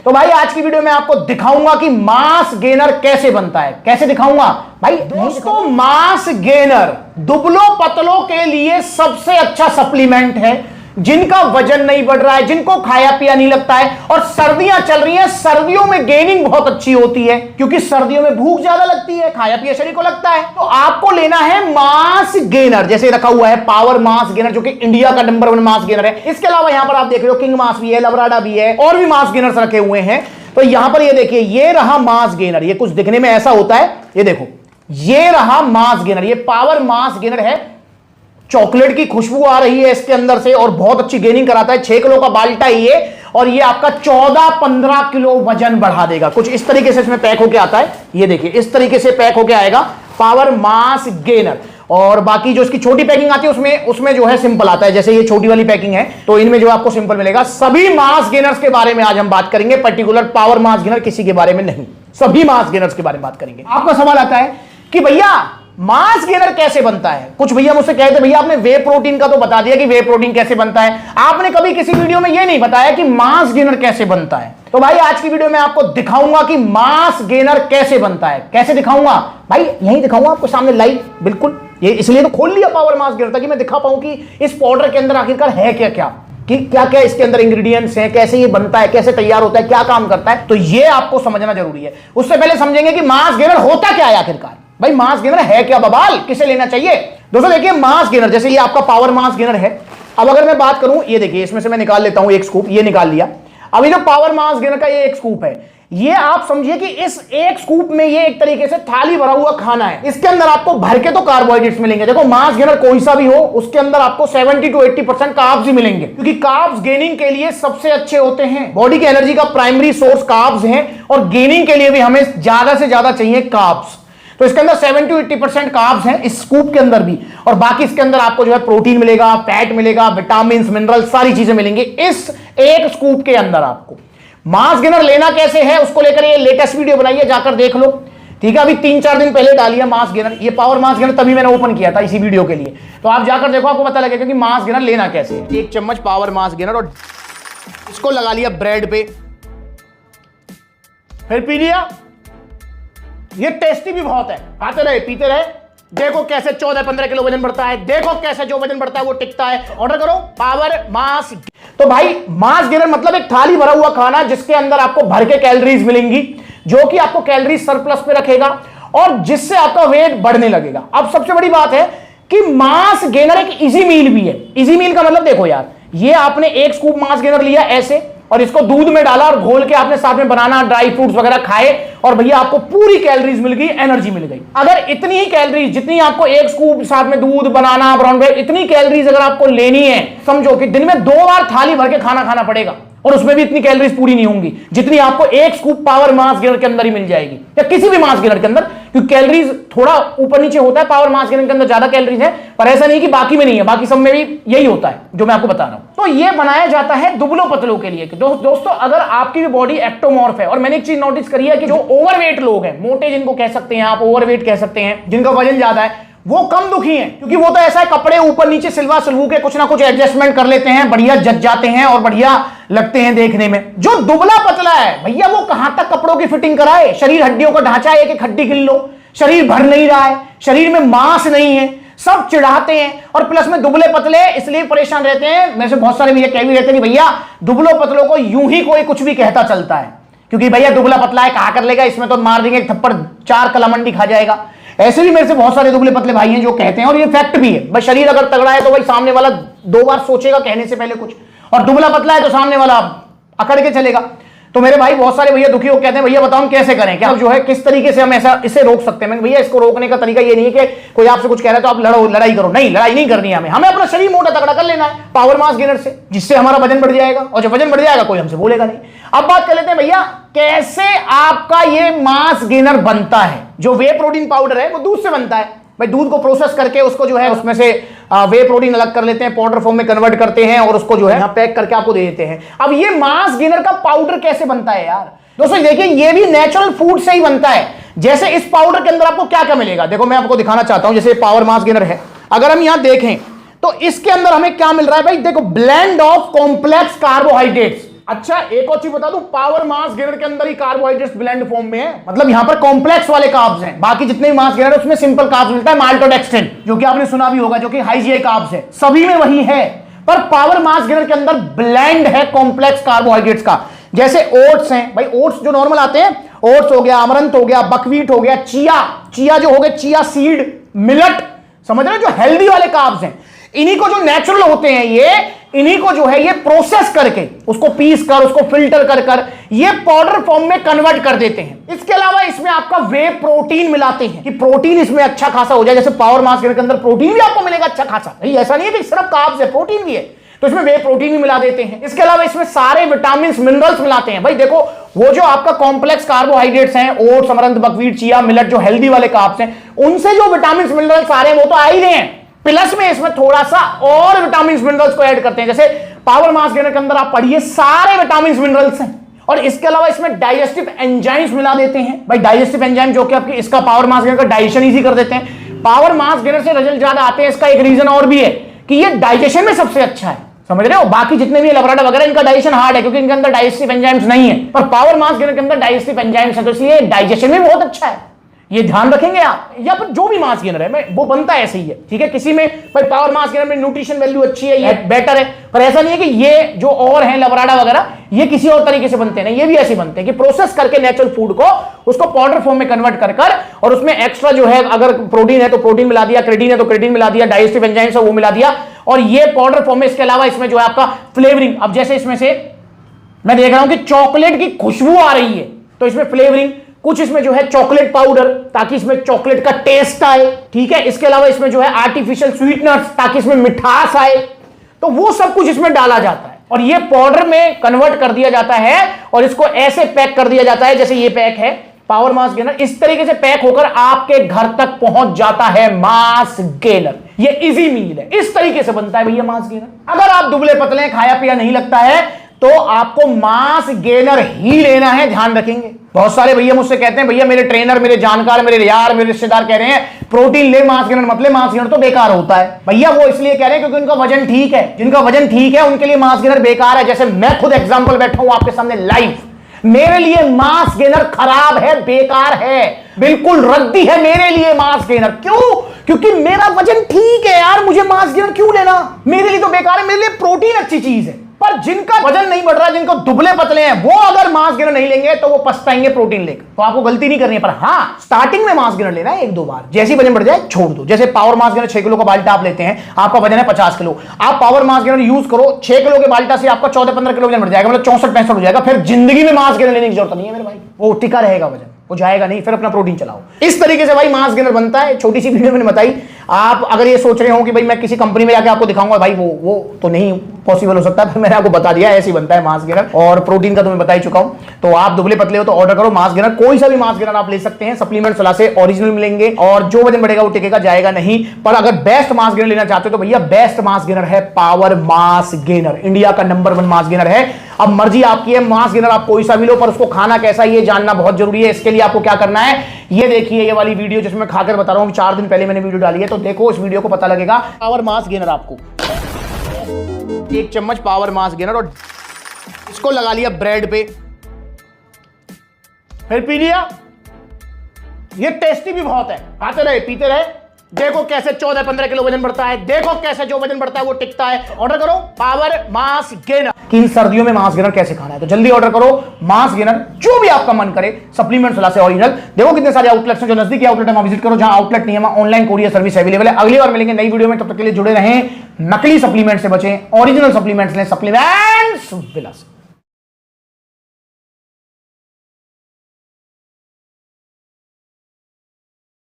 तो भाई आज की वीडियो में आपको दिखाऊंगा कि मास गेनर कैसे बनता है। कैसे दिखाऊंगा भाई दोस्तों, मास गेनर दुबलों पतलों के लिए सबसे अच्छा सप्लीमेंट है, जिनका वजन नहीं बढ़ रहा है, जिनको खाया पिया नहीं लगता है। और सर्दियां चल रही हैं, सर्दियों में गेनिंग बहुत अच्छी होती है क्योंकि सर्दियों में भूख ज्यादा लगती है, खाया पिया शरीर को लगता है। तो आपको लेना है मास गेनर, जैसे रखा हुआ है पावर मास गेनर, जो कि इंडिया का नंबर 1 मास गेनर है। इसके अलावा यहां पर आप देख रहे हो किंग मास भी है, लवराडा भी है, और भी मास गेनर्स रखे हुए हैं। तो यहां पर ये देखिए, ये रहा मास गेनर। ये कुछ दिखने में ऐसा होता है, ये देखो, ये रहा मास गेनर, ये पावर मास गेनर है। चॉकलेट की खुशबू आ रही है इसके अंदर से और बहुत अच्छी गेनिंग कराता है। 6 किलो का बाल्टा है ये, और ये आपका 14-15 किलो वजन बढ़ा देगा। कुछ इस तरीके से इसमें पैक होके आता है, ये देखिए इस तरीके से पैक होके आएगा पावर मास गेनर। और बाकी जो इसकी छोटी पैकिंग आती है उसमें जो है सिंपल आता है, जैसे ये छोटी वाली पैकिंग है, तो इनमें जो आपको सिंपल मिलेगा। सभी मास गेनर्स के बारे में आज हम बात करेंगे, पर्टिकुलर पावर मास गेनर किसी के बारे में नहीं, सभी मास गेनर्स के बारे में बात करेंगे। आपका सवाल आता है कि भैया मास गेनर कैसे बनता है। कुछ भैया मुझसे कहते भैया आपने वे प्रोटीन का तो बता दिया कि वे प्रोटीन कैसे बनता है, आपने कभी किसी वीडियो में यह नहीं बताया कि मास गेनर कैसे बनता है। तो भाई आज की वीडियो में आपको दिखाऊंगा कि मास गेनर कैसे बनता है। कैसे दिखाऊंगा भाई, यही दिखाऊंगा आपको सामने लाइव, बिल्कुल। ये इसलिए तो खोल लिया पावर मास गेनर ताकि मैं दिखा पाऊं कि इस पाउडर के अंदर आखिरकार है क्या क्या, कि क्या क्या इसके अंदर इंग्रेडिएंट्स हैं, कैसे ये बनता है, कैसे तैयार होता है, क्या काम करता है। तो ये आपको समझना जरूरी है। उससे पहले समझेंगे कि मास गेनर होता क्या है आखिरकार। भाई मास गेनर है क्या बबाल, किसे लेना चाहिए। दोस्तों देखिए, मास गेनर जैसे ये आपका पावर मास गेनर है। अब अगर मैं बात करूं, ये देखिए इसमें से मैं निकाल लेता हूं एक स्कूप, ये निकाल लिया। अब ये जो पावर मास गेनर का ये एक स्कूप है, ये आप समझिए कि इस एक स्कूप में ये एक तरीके से थाली भरा हुआ खाना है। इसके अंदर आपको भर के तो कार्बोहाइड्रेट्स मिलेंगे। देखो मास गेनर कोई सा भी हो, उसके अंदर आपको 70 to 80% कार्ब्स ही मिलेंगे, क्योंकि कार्ब्स गेनिंग के लिए सबसे अच्छे होते हैं। बॉडी की एनर्जी का प्राइमरी सोर्स कार्ब्स हैं, और गेनिंग के लिए भी हमें ज्यादा से ज्यादा चाहिए कार्ब्स। तो इसके अंदर 70 to 80% कार्ब्स हैं इस स्कूप के अंदर भी, और बाकी इसके अंदर आपको जो है प्रोटीन मिलेगा, फैट मिलेगा, विटामिन, मिनरल, सारी चीजें मिलेंगी इस एक स्कूप के अंदर। आपको मास गेनर लेना कैसे है उसको लेकर ये लेटेस्ट वीडियो बनाई है, जाकर देख लो, ठीक है। अभी 3-4 दिन पहले डाली है मास गेनर, ये पावर मास गेनर तभी मैंने ओपन किया था इसी वीडियो के लिए। तो आप जाकर देखो, आपको पता लगेगा कि मास गेनर लेना कैसे है। 1 चम्मच पावर मास गेनर, और इसको लगा लिया ब्रेड पे, फिर पी लिया। ये टेस्टी भी बहुत है, खाते रहे पीते रहे। देखो कैसे 14-15 किलो वजन बढ़ता है, देखो कैसे जो वजन बढ़ता है वो टिकता है। ऑर्डर करो पावर मास। तो भाई मास गेनर मतलब एक थाली भरा हुआ खाना, जिसके अंदर आपको भर के कैलोरीज मिलेंगी, जो कि आपको कैलोरीज सरप्लस पे रखेगा और जिससे आपका वेट बढ़ने लगेगा। अब सबसे बड़ी बात है कि मास गेनर एक इजी मील भी है। इजी मील का मतलब देखो यार, ये आपने एक स्कूप मास गेनर लिया ऐसे, और इसको दूध में डाला और घोल के आपने साथ में बनाना, ड्राई फ्रूट्स वगैरह खाए, और भैया आपको पूरी कैलोरीज मिल गई, एनर्जी मिल गई। अगर इतनी ही कैलोरीज जितनी आपको एक स्कूप साथ में दूध, बनाना, ब्राउन ब्रेड, इतनी कैलोरीज अगर आपको लेनी है, समझो कि दिन में 2 बार थाली भर के खाना खाना पड़ेगा, और उसमें भी इतनी कैलोरीज पूरी नहीं होंगी जितनी आपको एक स्कूप पावर मास गेनर के अंदर ही मिल जाएगी, या किसी भी मास गेनर के अंदर। क्योंकि कैलोरीज थोड़ा ऊपर नीचे होता है, पावर मास गेनर के अंदर ज्यादा कैलोरीज है, पर ऐसा नहीं कि बाकी में नहीं है, बाकी सब में भी यही होता है जो मैं आपको बता रहा हूं। तो ये बनाया जाता है दुबलों पतलों के लिए। दोस्तों अगर आपकी भी बॉडी एक्टोमॉर्फ है, और मैंने एक चीज नोटिस करी है कि जो ओवरवेट लोग हैं, मोटे जिनको कह सकते हैं आप, ओवरवेट कह सकते हैं, जिनका वजन ज्यादा है, वो कम दुखी हैं, क्योंकि वो तो ऐसा है कपड़े ऊपर नीचे सिलवा सिलवू के कुछ ना कुछ एडजस्टमेंट कर लेते हैं, बढ़िया जच जाते हैं और बढ़िया लगते हैं देखने में। जो दुबला पतला है भैया, वो कहां तक कपड़ों की फिटिंग कराए। शरीर हड्डियों का ढांचा है, एक हड्डी गिन लो, शरीर भर नहीं रहा है, शरीर में मांस नहीं है, सब चिढ़ाते हैं, और प्लस में दुबले पतले इसलिए परेशान रहते हैं। मेरे से बहुत सारे भैया कह भी रहते हैं कि भैया दुबलों पतलों को यूं ही कोई कुछ भी कहता चलता है, क्योंकि भैया दुबला पतला है, कहा कर लेगा, इसमें तो मार देंगे थप्पड़, 4 कलामंडी खा जाएगा। ऐसे भी मेरे से बहुत सारे दुबले पतले भाई हैं जो कहते हैं, और ये फैक्ट भी है। भाई शरीर अगर तगड़ा है तो भाई सामने वाला 2 बार सोचेगा कहने से पहले कुछ, और दुबला पतला है तो सामने वाला अकड़ के चलेगा। तो मेरे भाई बहुत सारे भैया दुखी हो कहते हैं भैया बताओ हम कैसे करें, क्या जो है किस तरीके से हम ऐसा इसे रोक सकते हैं। भैया इसको रोकने का तरीका ये नहीं है कि कोई आपसे कुछ कह रहा है तो आप लड़ो, लड़ाई करो, नहीं, लड़ाई नहीं करनी है हमें अपना शरीर मोटा तगड़ा कर लेना है पावर मास गेनर से, जिससे हमारा वजन बढ़ जाएगा, और जब वजन बढ़ जाएगा कोई हमसे बोलेगा नहीं। अब बात कर लेते हैं भैया कैसे आपका ये मास गेनर बनता है। जो वे प्रोटीन पाउडर है वो दूध से बनता है। भाई दूध को प्रोसेस करके उसको जो है उसमें से वे प्रोटीन अलग कर लेते हैं, पाउडर फॉर्म में कन्वर्ट करते हैं, और उसको जो है यहाँ पैक करके आपको दे देते हैं। अब ये मास गेनर का पाउडर कैसे बनता है यार। दोस्तों देखिए, ये भी नेचुरल फूड से ही बनता है। जैसे इस पाउडर के अंदर आपको क्या क्या मिलेगा, देखो मैं आपको दिखाना चाहता हूं। जैसे पावर मास गेनर है, अगर हम यहां देखें तो इसके अंदर हमें क्या मिल रहा है भाई, देखो ब्लेंड ऑफ कॉम्प्लेक्स कार्बोहाइड्रेट्स। अच्छा एक और चीज बता दूं, पावर मास गेनर के अंदर ही कार्बोहाइड्रेट्स ब्लेंड फॉर्म में है, मतलब यहां पर कॉम्प्लेक्स वाले कार्ब्स हैं, बाकी जितने भी मास गेनर है उसमें सिंपल कार्ब्स मिलता है, माल्टोडेक्स्ट्रिन जो कि आपने सुना भी होगा, जो कि हाई जीआई कार्ब्स है, सभी में वही है। पर पावर मास गेनर के अंदर ब्लेंड है कॉम्प्लेक्स कार्बोहाइड्रेट्स का, जैसे ओट्स हैं भाई, ओट्स जो नॉर्मल आते हैं, ओट्स हो गया, अमरंत हो गया, बकवीट हो गया, चिया जो हो गए, चिया सीड, मिलेट, समझ रहे हो, जो हेल्दी वाले कार्ब्स हैं, इन्हीं को जो नेचुरल होते हैं इन्हीं को जो है ये प्रोसेस करके, उसको पीस कर, उसको फिल्टर कर ये पाउडर फॉर्म में कन्वर्ट कर देते हैं। इसके अलावा इसमें आपका वे प्रोटीन मिलाते हैं कि प्रोटीन इसमें अच्छा खासा हो जाए, जैसे पावर मास गेनर के अंदर प्रोटीन भी आपको मिलेगा अच्छा खासा, ऐसा नहीं है कि सिर्फ कार्ब्स है, प्रोटीन भी है, तो इसमें वे प्रोटीन भी मिला देते हैं। इसके अलावा इसमें सारे विटामिन मिनरल्स मिलाते हैं। भाई देखो, वो जो आपका कॉम्प्लेक्स कार्बोहाइड्रेट्स हैं, ओट्स, अमरंत, बकवीट, चिया, मिलेट, जो हेल्दी वाले कार्ब्स हैं, उनसे जो विटामिन मिनरल्स आ रहे हैं वो तो आ ही रहे हैं, प्लस में इसमें थोड़ा सा और विटामिन मिनरल्स को ऐड करते हैं। जैसे पावर मास गेनर के अंदर आप पढ़िए सारे विटामिन मिनरल्स हैं, और इसके अलावा इसमें डाइजेस्टिव एंजाइम्स मिला देते हैं। भाई डाइजेस्टिव एंजाइम जो कि आपके इसका पावर मास गेनर का डाइजेशन इजी कर देते हैं। पावर मास गेनर से रिजल्ट ज्यादा आते हैं, इसका एक रीजन और भी है कि ये डाइजेशन में सबसे अच्छा है, समझ रहे हो। बाकी जितने भी लबराडा वगैरह इनका डाइजेशन हार्ड है क्योंकि इनके अंदर डाइजेस्टिव एंजाइम्स नहीं है, पर पावर मास गेनर के अंदर डाइजेस्टिव एंजाइम्स है, तो इसलिए डाइजेशन में बहुत अच्छा है, ये ध्यान रखेंगे आप। या फिर जो भी मास गेनर है वो बनता है ऐसे ही है, ठीक है। किसी में भाई पावर मास गेनर में न्यूट्रिशन वैल्यू अच्छी है, ये बेटर है, पर ऐसा नहीं है कि ये जो और है लबराडा वगैरह ये किसी और तरीके से बनते हैं, ये भी ऐसे बनते हैं कि प्रोसेस करके नेचुरल फूड को उसको पाउडर फॉर्म में कन्वर्ट कर और उसमें एक्स्ट्रा जो है, अगर प्रोटीन है तो प्रोटीन मिला दिया, क्रेटीन है तो क्रेटीन मिला दिया, डाइजेस्टिव एंजाइम्स है वो मिला दिया, और ये पाउडर फॉर्म में। इसके अलावा इसमें जो है आपका फ्लेवरिंग, अब जैसे इसमें से मैं देख रहा हूं कि चॉकलेट की खुशबू आ रही है, तो इसमें फ्लेवरिंग, कुछ इसमें जो है चॉकलेट पाउडर ताकि इसमें चॉकलेट का टेस्ट आए, ठीक है। इसके अलावा इसमें जो है आर्टिफिशियल स्वीटनर्स ताकि इसमें मिठास आए, तो वो सब कुछ इसमें डाला जाता है और ये पाउडर में कन्वर्ट कर दिया जाता है और इसको ऐसे पैक कर दिया जाता है जैसे ये पैक है पावर मास गेनर, इस तरीके से पैक होकर आपके घर तक पहुंच जाता है मास गेनर। ये इजी मील है, इस तरीके से बनता है भैया मास गेनर। अगर आप दुबले पतले खाया पिया नहीं लगता है तो आपको मास गेनर ही लेना है, ध्यान रखेंगे। बहुत सारे भैया मुझसे कहते हैं भैया मेरे ट्रेनर, मेरे जानकार, मेरे यार, मेरे रिश्तेदार कह रहे हैं प्रोटीन ले, मास गेनर मत ले, मास गेनर तो बेकार होता है। भैया वो इसलिए कह रहे हैं क्योंकि उनका वजन ठीक है, जिनका वजन ठीक है उनके लिए मास गेनर बेकार है। जैसे मैं खुद एग्जांपल बैठा हूं आपके सामने लाइव, मेरे लिए मास गेनर खराब है, बेकार है, बिल्कुल रद्दी है मेरे लिए मास गेनर। क्यों? क्योंकि मेरा वजन ठीक है यार, मुझे मास गेनर क्यों लेना, मेरे लिए तो बेकार है। मेरे लिए प्रोटीन अच्छी चीज है, पर जिनका वजन नहीं बढ़ रहा, जिनको दुबले पतले हैं, वो अगर मास गेनर नहीं लेंगे तो वो पछताएंगे प्रोटीन लेकर। तो आपको गलती नहीं करनी है, पर हाँ स्टार्टिंग में मास गेनर लेना है 1-2 बार, जैसे वजन बढ़ जाए छोड़ दो। जैसे पावर मास गेनर 6 किलो का बाल्टा आप लेते हैं, आपका वजन है 50 किलो, आप पावर मास गेनर यूज करो, 6 किलो के बाल्टा से आपका 14-15 किलो वजन बढ़ जाएगा, मतलब 64-65 हो जाएगा। फिर जिंदगी में मास गेनर लेने की जरूरत नहीं है मेरे भाई, वो टिका रहेगा वजन, वो जाएगा नहीं, फिर अपना प्रोटीन चलाओ। इस तरीके से भाई मास गेनर बनता है। छोटी सी वीडियो मैंने बताई। आप अगर ये सोच रहे हो कि भाई मैं किसी कंपनी में जाके आपको दिखाऊंगा, भाई वो तो नहीं पॉसिबल हो सकता है, मैंने आपको बता दिया ऐसे ही बनता है मास गेनर, और प्रोटीन का तो मैं बता ही चुका हूं। तो आप दुबले पतले हो तो ऑर्डर करो मास गेनर, कोई सा भी मास गेनर आप ले सकते हैं, सप्लीमेंट सलाह से ओरिजिनल मिलेंगे, और जो वजन बढ़ेगा वो टिकेगा, जाएगा नहीं। पर अगर बेस्ट मास गेनर लेना चाहते हो तो भैया बेस्ट मास गेनर है पावर मास गेनर, इंडिया का नंबर 1 मास गेनर है। अब मर्जी आपकी है, मास गेनर आप कोई सा भी लो, पर उसको खाना कैसा ये जानना बहुत जरूरी है। इसके लिए आपको क्या करना है, ये देखिए ये वाली वीडियो जिसमें मैं खाकर बता रहा हूं, 4 दिन पहले मैंने वीडियो डाली है, तो देखो इस वीडियो को पता लगेगा। पावर मास गेनर आपको 1 चम्मच पावर मास गेनर, और इसको लगा लिया ब्रेड पे, फिर पी लिया। ये टेस्टी भी बहुत है, खाते रहे पीते रहे। देखो कैसे 14-15 किलो वजन बढ़ता है, देखो कैसे जो वजन बढ़ता है वो टिकता है। ऑर्डर करो पावर मास गेनर। कि इन सर्दियों में मास गेनर कैसे खाना है, तो जल्दी ऑर्डर करो मास गेनर, जो भी आपका मन करे, सप्लीमेंट सलाह से ओरिजिनल। देखो कितने सारे आउटलेट्स हैं, जो नजदीकी आउटलेट है वहां विजिट करो, जहां आउटलेट नहीं है वहां ऑनलाइन कोरियर सर्विस अवेलेबल है। अगली बार मिलेंगे नई वीडियो में, तब तक के लिए जुड़े रहें, नकली सप्लीमेंट से बचें, ओरिजिनल सप्लीमेंट्स लें, सप्लीमेंट्स विलास।